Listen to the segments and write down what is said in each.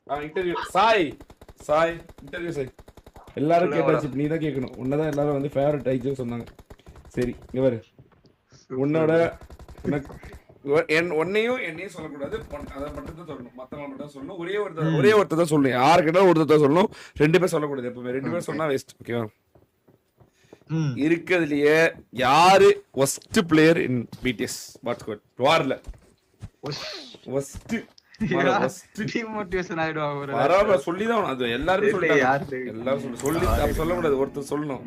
Interview Sai Sai interview Sai எல்லாரும் கேட்டாச்சு, நீ தான் கேட்கணும். உன்னதான் எல்லாரும் வந்து ஃபேவரட் ஐஜோ சொன்னாங்க. சரி இங்க பாரு, உன்னோட உன்னையும் என்னையும் சொல்லக்கூடாது, அதை மட்டும் தான் சொல்லணும். மத்தவங்க மட்டும் தான் சொல்லணும். ஒரே ஒருத்தர் தான் சொல்லணும். யாருக்கிட்ட ஒருத்தர் தான் சொல்லணும். 2 பேர் சொல்லக்கூடாது எப்பவுமே. 2 பேர் சொன்னா வேஸ்ட். ஓகேவா? இருக்கிறதுலயே யாரு ஒஸ்ட் பிளேயர் இன் பிடிஎஸ் வாட்ஸ்கோட் வார்ல? ஒஸ்ட் டிமோட்டிவேஷன் ஆயிடுவாங்க. பரவாயில்ல, சொல்லிதான் அது எல்லாரும் சொல்லிட்டாங்க. எல்லாரும் சொல்லி சொல்லக்கூடாது, ஒருத்தர் சொல்லணும்.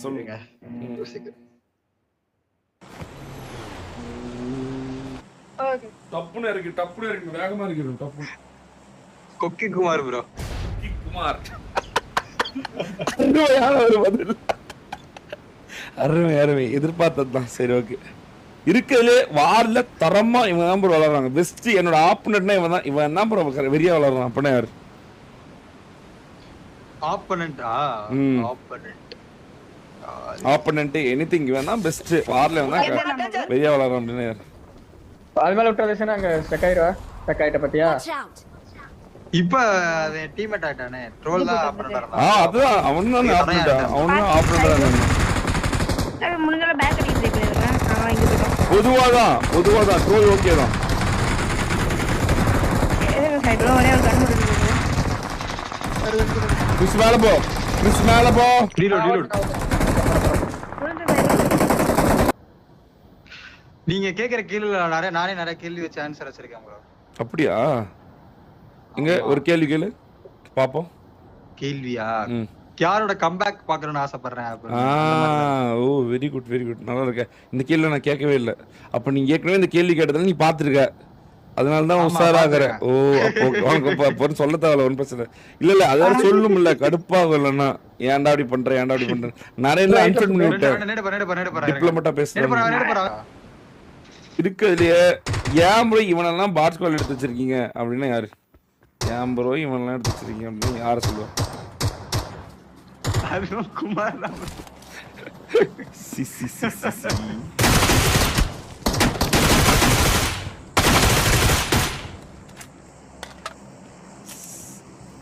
சொல்லுங்க. டப்புன்னு இருக்கு வேகமா இருக்கு. டப்பு கொக்கி குமார் ப்ரோ. குமார் அருமையான ஒரு பதில். அருமை எதிர்பார்த்ததுதான். சரி ஓகே. இருக்கிறதுலே வார்ல தரமா இவன் தான் ப்ரோ வளர்றாங்க. பெஸ்ட் என்னோட ஆப்பனட்னா இவன் தான் ப்ரோ வெறியா வளர்றான். அப்படின்னா யாரு ஆப்பனண்ட்? எனிதிங் இவன் தான் பெஸ்ட் வார்ல இவன் தான் வெறியா வளர்றான். அப்படின்னா யாரு? அது மேல விட்டாதேனா அங்க ஸ்டக் ஆயிட்ட பத்தியா? இப்ப அது டீம்மேட் ஆயிட்டானே. ட்ரோல் தான் ஆப்பனண்டா இருந்தான். அதுதான் அவன் தான் ஆப்பனண்டா. அவன் தான் ஆப்பனண்டா இருந்தான். முன்னல பேக் அடிச்சிட்டு இருக்கேன். நான் இங்க போறேன். பொதுவாதான் ட்ரோல் ஓகே தான். சைடுல ஒரே ஒரு கன் இருக்கு. மிஸ் மேல போ. ரீலோட். நீங்க கேக்குற கேள்வில நானே நிறைய கேள்வி வச்சு ஆன்சர் வச்சிருக்கேன் ப்ரோ. அப்படியா? இங்க ஒரு கேள்வி கேளு பாப்போம். கேள்வியா? யாரோட கம்பேக் பார்க்கணும்னு ஆசைப்படுறேன். ஓ வெரி குட் நல்லா இருக்க. இந்த கேள்வி நான் கேட்கவே இல்லை. அப்ப நீ ஏற்கனவே இந்த கேள்வி கேட்டதால நீ பாத்துருக்க, அதனால தான் உஷாராகிற. ஓ அப்போ சொல்ல தேவையில்ல, ஒன்றும் பிரச்சனை இல்ல. அதாவது சொல்லணும் இல்ல, கடுப்பாகும் இல்லைன்னா ஏன்டா அப்படி பண்றேன் நிறைய அன்செட் பண்ணி விட்டேன். டிப்ளமேட்டா பேசுறேன். இருக்கிறதுலயே ஏன் ப்ரோ இவனெல்லாம் பாட்ஸ்கால் எடுத்து வச்சிருக்கீங்க அப்படின்னா யாரு? ஏன் ப்ரோ இவனெல்லாம் எடுத்து வச்சிருக்கீங்க அப்படின்னு யாரை சொல்லுவா? குமார்.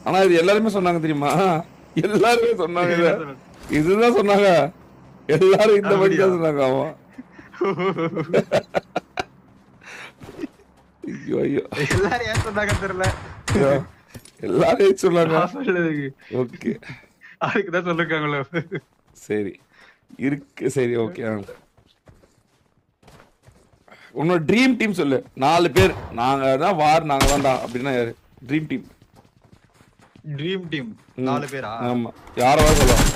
ஆனா இது எல்லாருமே சொன்னாங்க தெரியுமா? எல்லாருமே சொன்னாங்க, இதுதான் சொன்னாங்க. எல்லாரும் இந்த வழி தான் சொன்னாங்க. அவன் ஐயோ எல்லாரும் ஏன் சொன்னாங்க தெரியல. எல்லாரும் சொன்னாங்க. ஓகே அதுக்கு தான் சொல்லிருக்காங்களோ. சரி இருக்கு. சரி ஓகே. உன்னோட ட்ரீம் டீம் சொல்லு. 4 பேர் நாங்க தான் வார் நாங்க தான்டா அப்படின்னா யாரு ட்ரீம் டீம்? ட்ரீம் டீம் 4 பேரா? ஆமா, யாரவா சொல்லலாம்.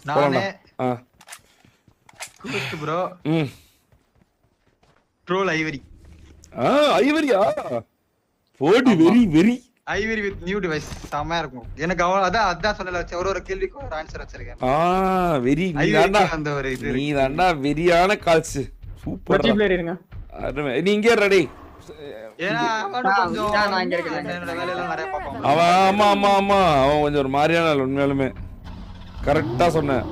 நானே ப்ரோ. Troll ivory. ஐவரியா? போடி very ivory with new device செமையா இருக்கும். எனக்கு அதான் சொல்லல, ஒரு கேள்விக்கு ஒரு ஆன்சர் வச்சிருக்கேன். வெரி அந்த ஒரு இது நீ தான்டா வெரியான கால்ஸ். சூப்பர் பிளேயர் இருங்க. நீ இங்கே ரெடி? அவன் அவன் கொஞ்சம் ஒரு மாதிரியான உண்மையாலுமே கரெக்டா சொன்னேன்.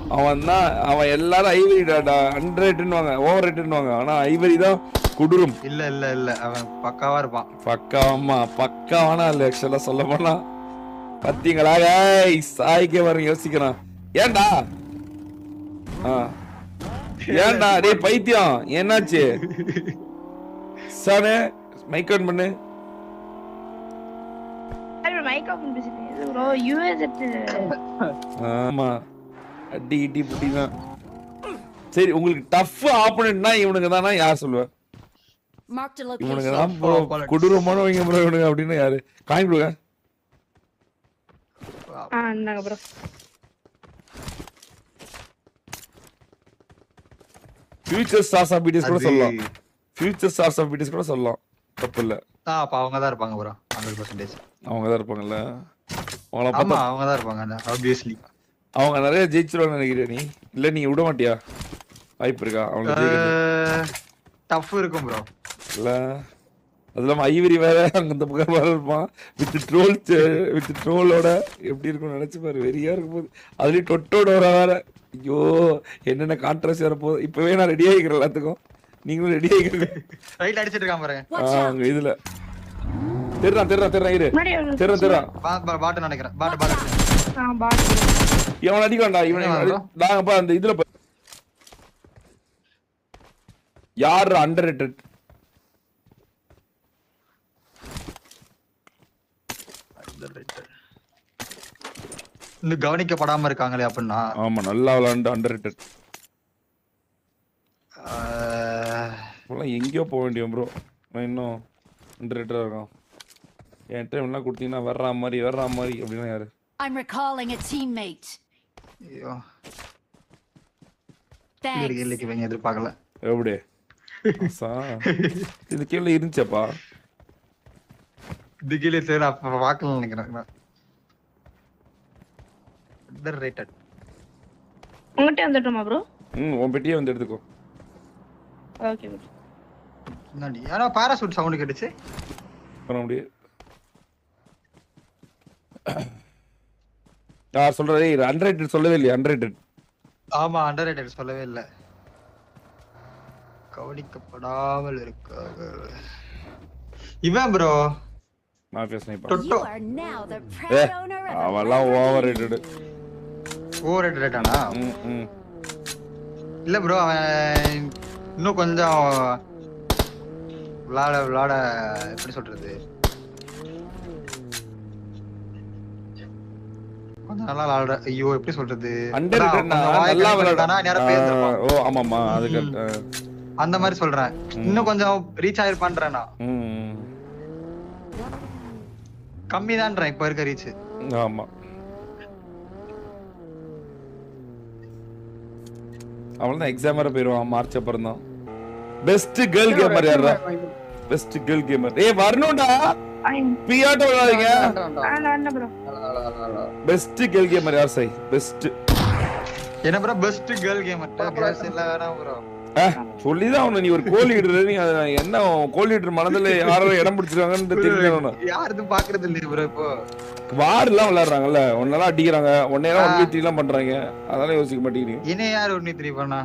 அவன் எல்லாரும் ஐவரி அண்டர்ரேட்டட்னுவாங்க, ஓவர் ரேட்டட்னுவாங்க. ஆனா ஐவரி தான் குடுரும். இல்ல அவன் பக்காவா இருப்பான். பக்காவானா இல்ல ஆக்சுவலா சொல்ல போனா. பாத்தீங்களா சாய்க்கே வர யோசிக்கிறான். ஏன்டா டேய் பைத்தியம் என்னாச்சு? சானே மைக் ஆன் பண்ணு. மைக் ஆன் பண்ணு ப்ரோ. ஆமா அடி இடி புடி தான். சரி உங்களுக்கு டஃப் ஆப்பனன்ட்னா இவனுக்கு தானா யார் சொல்லுவ? இவனுக்கு தான் ப்ரோ கொடூரமானவங்க ப்ரோ இவனுக்கு அப்படின்னா யாரு? காயின் கொடுங்க. இந்தாங்க bro. Future stars of BTS கூட சொல்லலாம். ஃபியூச்சர் ஸ்டார்ஸ் ஆஃப் பிடிஎஸ் கூட சொல்லலாம், தப்பு இல்ல. அப்ப அவங்க தான் இருப்பாங்க ப்ரோ 100%. அவங்க தான் இருப்பாங்கல்ல. அவங்க தான் இருப்பாங்க ஆப்வியஸ்லி. அவங்க நிறைய ஜெயிச்சிருவாங்க நினைக்கிறேன். நீ இல்ல நீ விட மாட்டியா? வாய்ப்பு இருக்கா அவங்க ஜெயிக்கிறது? டஃப் இருக்கும் ப்ரோ. இல்ல அதெல்லாம் ஐவரி வேற அங்க இந்த பக்கம் வேற இருப்பான். வித் ட்ரோலோட எப்படி இருக்கும்னு நினைச்சு பாரு. வெறியா இருக்கும் போது அதுலயும் டொட்டோட வர வேற. ஐயோ என்னென்ன கான்ட்ரவர்சி வர போகுது. இப்பவே நான் ரெடி ஆகிக்கிறேன் எல்லாத்துக்கும். நீங்களும் ரெடி ஆகிக்கிறீங்க. ரைட் அடிச்சிட்டு இருக்கான் பாருங்க. அங்க இதுல தெர்றான் இரு. முன்னாடி ஒரு தெர்றான். பாட்டு நினைக்கிறேன். பாட்டு. பாட். இவன் அடிக்கலாம்டா. நாங்கப்பா அந்த இதுல யார் அண்டர்ரேட்டட்? இன்னும் கவனிக்கப்படாம இருக்காங்களே அப்படின்னா. ஆமா நல்லா விளையாண்டு அண்டர்ரேட்டட். எங்கேயோ போக வேண்டிய ப்ரோ. நான் இன்னும் அண்டர்ரேட்டடா இருக்கோம். என் டைம் எல்லாம் கொடுத்தீங்கன்னா வர்ற மாதிரி அப்படின்னா யாரு? I'm recalling a teammate. ஐயோ Thanks. இல்லைக்கு வைங்க எதிர்பார்க்கல. எப்படி இது கீழே இருந்துச்சப்பா? திகிலே சார் அப்ப பார்க்கல நினைக்கிறேன். அண்டர்ரேட்டட். உங்ககிட்ட வந்துட்டோமா ப்ரோ? உன் பெட்டியே வந்து எடுத்துக்கோ. Okay bro. என்னடி யாரோ பாராசூட் சவுண்ட் கேட்டுச்சு. பண்ண முடியாது. யார் சொல்றதே அண்டர்ரேட்டட் சொல்லவே இல்லையா? அண்டர்ரேட்டட். ஆமா அண்டர்ரேட்டட் சொல்லவே இல்ல. கவனிக்கப்படாமல் இருக்காங்க. இவன் bro mafia sniper. You are now the proud owner of a அவெல்லாம் ஓவர் ரேட்டட். ஓவர் ரேட்டானா? இல்ல ப்ரோ அவன் இன்னும் கொஞ்சம் விளாட எப்படி சொல்றது, கொஞ்சம் நல்லா விளாட. ஐயோ எப்படி சொல்றது, அண்டர்ரேட்டட்னா நல்லா விளையாடுறானா நேரா பேர்ந்திருப்பான். ஓ ஆமாமா அதுக்கு அந்த மாதிரி சொல்றேன். இன்னும் கொஞ்சம் ரீச் ஆயிருப்பான்றேன் நான். கம்மி தான்றேன் இப்ப இருக்க ரீச். ஆமா அவன்தான் எக்ஸாம் வர போயிருவான் மார்ச் அப்புறம் தான். பெஸ்ட் கேர்ள் கேமர் யாரா? பெஸ்ட் கேர்ள் கேமர் ஏய் வரணும்டா. பியாட்ட விளையாடுங்க. ப்ரோ பெஸ்ட் கேர்ள் கேமர் யார்? சை பெஸ்ட் என்ன bro best girl gamer? Girls இல்ல வேணாம் ப்ரோ. சொல்லிதான் அவன நீ ஒரு கோல் லீடர். நீ என்ன கோல் லீடர் மனதுல யாரோ இடம் பிடிச்சிருக்காங்கன்னு தெரிஞ்சுக்கணும். யாரும் பாக்குறது இல்ல ப்ரோ. இப்போ வார் எல்லாம் விளையாடுறாங்கல்ல, ஒன்னெல்லாம் அடிக்கிறாங்க, ஒன்னேலாம் 1v3 எல்லாம் பண்றாங்க. அதெல்லாம் யோசிக்க மாட்டேங்கிறீங்க. என்ன யார் 1v3 பண்ணா?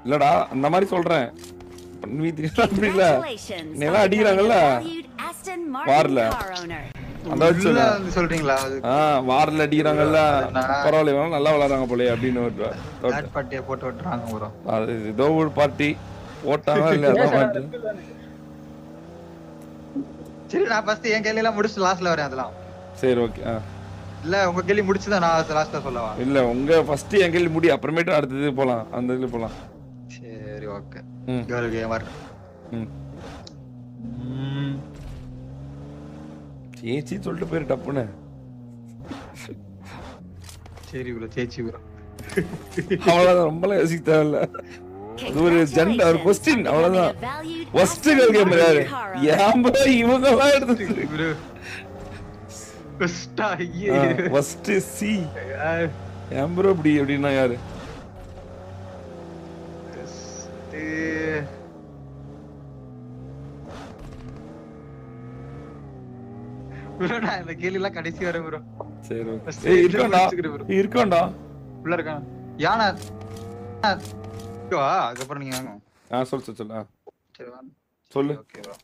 இல்லடா அந்த மாதிரி சொல்றேன். 1v3 அப்படி இல்ல, நீலாம் அடிக்கிறாங்கல்ல வார்ல. அந்த வச்சு சொல்றீங்களா? வார்ல அடிக்கிறாங்கல்ல, பரவாயில்ல இவங்க நல்லா விளையாடுறாங்க போல அப்படின்னு ஒரு தேர்ட் பார்ட்டியை போட்டு விட்டுறாங்க ப்ரோ. அது ஏதோ ஒரு பார்ட்டி போட்டாங்க இல்ல அதான் பார்ட்டி. சரி நான் ஃபர்ஸ்ட் என் கேள்வி எல்லாம் முடிச்சு லாஸ்ட்ல வரேன். அதெல்லாம் சரி ஓகே. இல்ல உங்க கேள்வி முடிச்சுதான் நான் லாஸ்ட்ல சொல்லவா? இல்ல உங்க ஃபர்ஸ்ட் என் கேள்வி முடி, அப்புறமேட்டு அடுத்தது போலாம், அந்த இதுல போலாம். சரி ஓகே. கேர்ள் கேமர் சேச்சி சொல்லிட்டு போயிரு டப்புன்னு. சரி ப்ரோ சேச்சி ப்ரோ. அவ்வளவுதான், ரொம்பலாம் யோசிக்க தேவையில்ல. அது ஒரு ஜெண்டர் ஒரு क्वेश्चन அவ்வளவுதான். ஃபர்ஸ்ட் கேர்ள் கேமர் யாரு? ஏன் ப்ரோ இவங்க எல்லாம் எடுத்து ப்ரோ ஃபர்ஸ்ட் ஐயே ஃபர்ஸ்ட் சி ஏன் ப்ரோ இப்படி அப்படினா யாரு? ப்ரோ நான் இந்த கேள்வி எல்லாம் கடைசி வரை ப்ரோ. சரி ஓகே. ஏய் இருக்கடா இருக்கடா உள்ள இருக்கான். யானா வா அதுக்கப்புறம் நீங்க வாங்க. சொல்லு. சரி வா சொல்லு. Okay bro.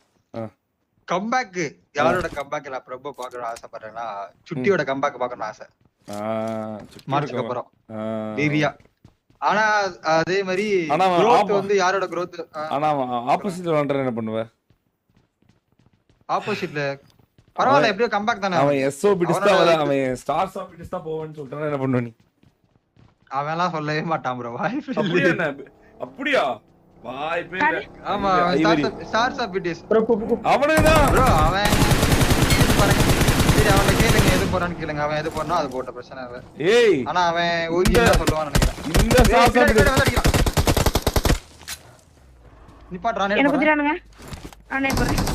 கம்பேக் யாரோட கம்பேக் நான் ரொம்ப பார்க்கணும் ஆசைப்படுறேன்னா சுட்டியோட கம்பேக் பார்க்கணும் ஆசை. மார்ச்சுக்கு அப்புறம் வீரியா. ஆனா அதே மாதிரி growth வந்து யாரோட growth? ஆனா ஆப்போசிட்ல விளையாடுற என்ன பண்ணுவ? ஆப்போசிட்ல பரவாயில்ல எப்படியோ கம்பேக் தானே. அவன் எஸ்ஓபி டிஸ்டா வர, அவன் ஸ்டார்ஸ் ஆஃப் டிஸ்டா போவேன்னு சொல்றானே என்ன பண்ணுவ நீ? அவன் எல்லாம் சொல்லவே மாட்டான் ப்ரோ. அப்படியா? வாய்ப்பே இல்ல. ஆமா ஸ்டார்ஸ் ஆஃப் பிடிஎஸ் அவனேதான் ப்ரோ. அவன் சரி அவனை கேளுங்க எது போறான்னு கேளுங்க. அவன் எது போறனா அது போட்ட பிரச்சனை இல்ல. ஏய் ஆனா அவன் ஓகே என்ன சொல்லுவான்னு நினைக்கிறேன். இந்த ஸ்டார்ஸ் ஆஃப் டிஸ்டா நிப்பாட்றானே என்ன குதிரானுங்க. ஆனே பாருங்க.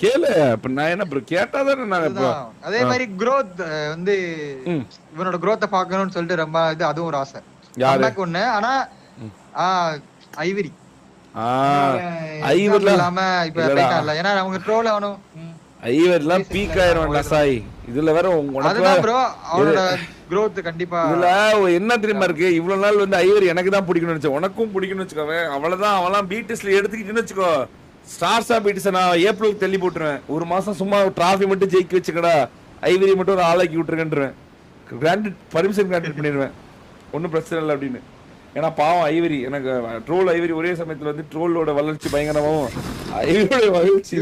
கேளு. அப்ப நான் என்ன ப்ரோ கேட்டாதானே நான் இப்போ அதே மாதிரி growth வந்து இவனோட growth பார்க்கணும்னு சொல்லிட்டு ரொம்ப இது அதுவும் ஒரு ஆசை. கம்பேக் ஒண்ணு. ஆனா ஐவரி ஐவரில இல்லாம இப்ப இல்ல. ஏன்னா அவங்க ட்ரோல் ஆகணும். ஐவர்லாம் பீக் ஆயிரும் சாய். இதுல வேற உனக்கு அதுதான் ப்ரோ அவரோட growth கண்டிப்பா. இதுல என்ன தெரியுமா இருக்கு, இவ்வளவு நாள் வந்து ஐவர் எனக்கு தான் பிடிக்கணும்னு நினைச்சேன், உனக்கும் பிடிக்கணும்னு வச்சுக்கோவே. அவ்வளவுதான், அவன்லாம் பீட்டிஸ்ல எடுத்துக்கிட்டுன்னு வச்சுக்கோ, ஸ்டார்ஸா பீட்டிஸ் நான் ஏப்ரல் தள்ளி போட்டுருவேன். ஒரு மாசம் சும்மா டிராஃபி மட்டும் ஜெயிக்க வச்சுக்கடா, ஐவரி மட்டும் ஒரு ஆளாக்கி விட்டுருக்கேன்றேன். கிராண்டட் பர்மிஷன் கிராண்டட் பண்ணிடுவேன், ஒன்றும் பிரச்சனை இல்லை அப்படின்னு. ஏன்னா பாவம் ஐவரி, எனக்கு ட்ரோல் ஐவரி ஒரே சமயத்துல வந்து ட்ரோலோட வளர்ச்சி பயங்கரமாவும் ஐவரியோட வளர்ச்சி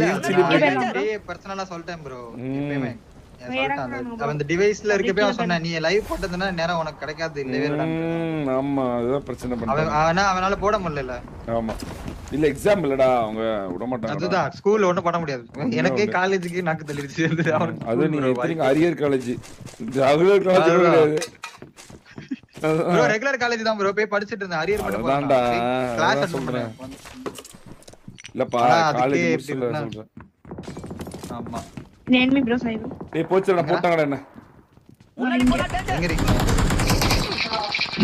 பர்சனலா சொல்லிட்டேன் ப்ரோ. எப்பவுமே அவன் அந்த டிவைஸ்ல இருக்கப்பே அவன் சொன்னான், நீ லைவ் போட்டதுன்னா நேரம் உனக்கு கிடைக்காது இல்லவே இல்ல. ஆமா அதுதான் பிரச்சனை பண்றான். அவனால போட முடியல. ஆமா இல்ல எக்ஸாம் இல்லடா, அவங்க விட மாட்டாங்க. அதுதான் ஸ்கூல்ல ஒண்ணும் பண்ண முடியாது. எனக்கே காலேஜுக்கு நாக்கு தள்ளிடுச்சு. அது நீ எத்தனைக்கு அரியர் காலேஜ், ரெகுலர் காலேஜ் கிடையாது ப்ரோ. ரெகுலர் காலேஜ் தான் ப்ரோ, போய் படிச்சிட்டு இருந்தேன். அரியர் மட்டும் அதான்டா கிளாஸ் அட்டெண்ட் பண்ணேன். இல்லப்பா காலேஜ் முடிச்சல சொல்றேன். ஆமா நேர்மை ப்ரோ சாய். டேய் போச்சுடா, போட்டாங்கடா என்ன. எங்க இருக்கீங்க?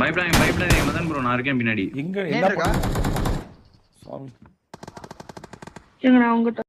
பயப்படாதீங்க மதன் ப்ரோ, நான் இருக்கேன் பின்னாடி. எங்க என்ன இருக்கா? சாமி நான் உங்ககிட்ட